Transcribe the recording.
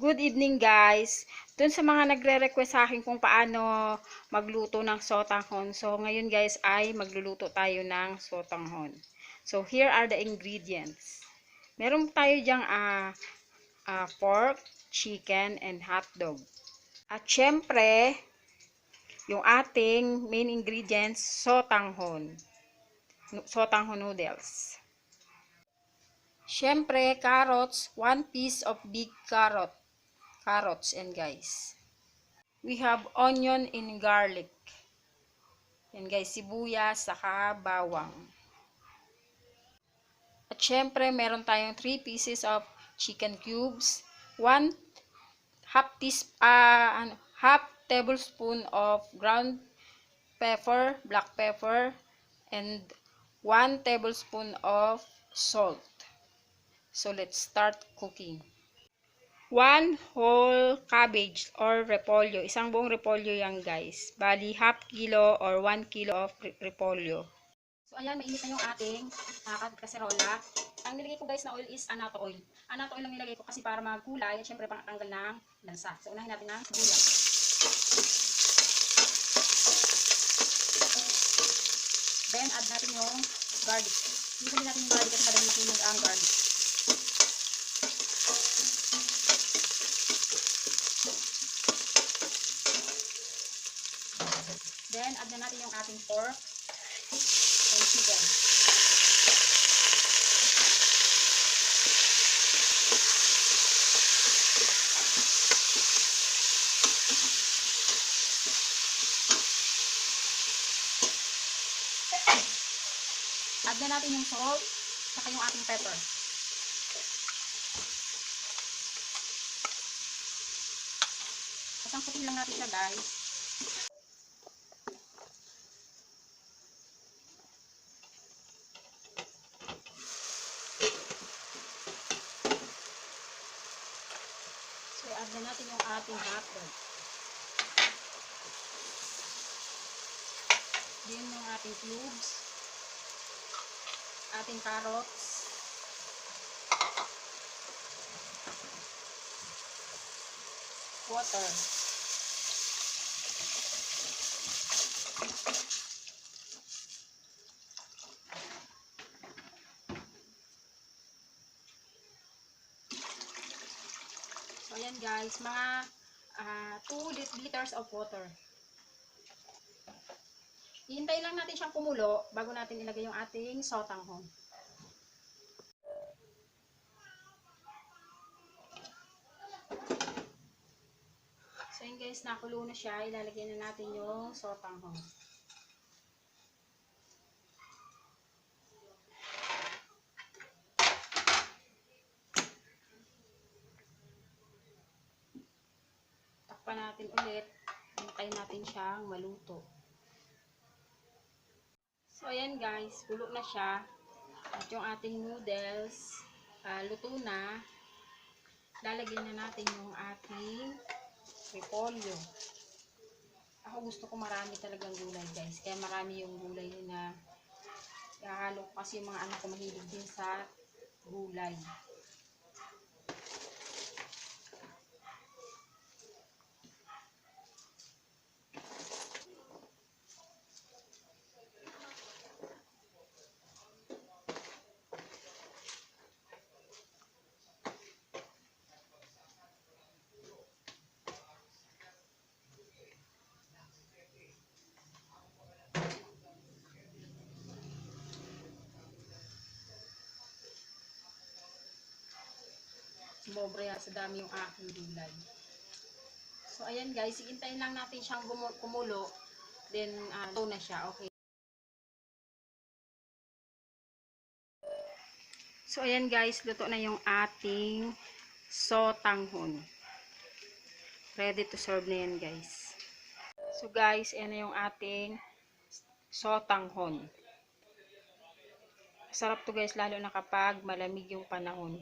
Good evening guys. Dun sa mga nagre-request sa akin kung paano magluto ng sotanghon. So ngayon guys ay magluluto tayo ng sotanghon. So here are the ingredients. Meron tayo diyang pork, chicken, and hotdog. At syempre, yung ating main ingredients, sotanghon. Sotanghon noodles. Syempre, carrots, 1 piece of big carrots and guys. We have onion and garlic. Yan guys, sibuyas, saka bawang. At syempre, meron tayong 3 pieces of chicken cubes, 1 half tablespoon of ground pepper, black pepper, and 1 tablespoon of salt. So let's start cooking. 1 whole cabbage or repolyo. Isang buong repolyo yan guys. Bali, half kilo or 1 kilo of repolyo. So ayan, mainit na yung ating kaserola. Ang nilagay ko guys na oil is annatto oil. Annatto oil lang nilagay ko kasi para magkulay at syempre pangtanggal ng lansa. So unahin natin ng sibuyas. Then add natin yung garlic. Hindi natin yung garlic kasi madami masunog ang garlic. Then, add na natin yung ating pork and chicken. Add na natin yung salt saka yung ating pepper. Pasangkutin lang natin siya guys. So, add na natin yung ating hotdog. Then, yung ating cubes. Ating carrots. Water. So, ayan guys, mga 2 liters of water. Hihintayin lang natin siyang kumulo bago natin ilagay yung ating sotanghon. So, ayan guys, nakulo na siya. Ilalagay na natin yung sotanghon. Takpan natin ulit. Hintayin natin siyang maluto. So, ayan guys, kulo na siya. At yung ating noodles, luto na. Lalagyan na natin yung ating repolyo. Ako gusto ko marami talagang gulay guys. Kaya marami yung gulay na ihahalo ko kasi yung mga anak ko mahilig din sa gulay. Sumobra sa dami yung aking gulay. So, ayan guys, hihintayin lang natin siyang kumulo. Then, luto na siya. Okay. So, ayan guys, luto na yung ating sotanghon. Ready to serve na yan guys. So, guys, ayan na yung ating sotanghon. Sarap to guys, lalo na kapag malamig yung panahon.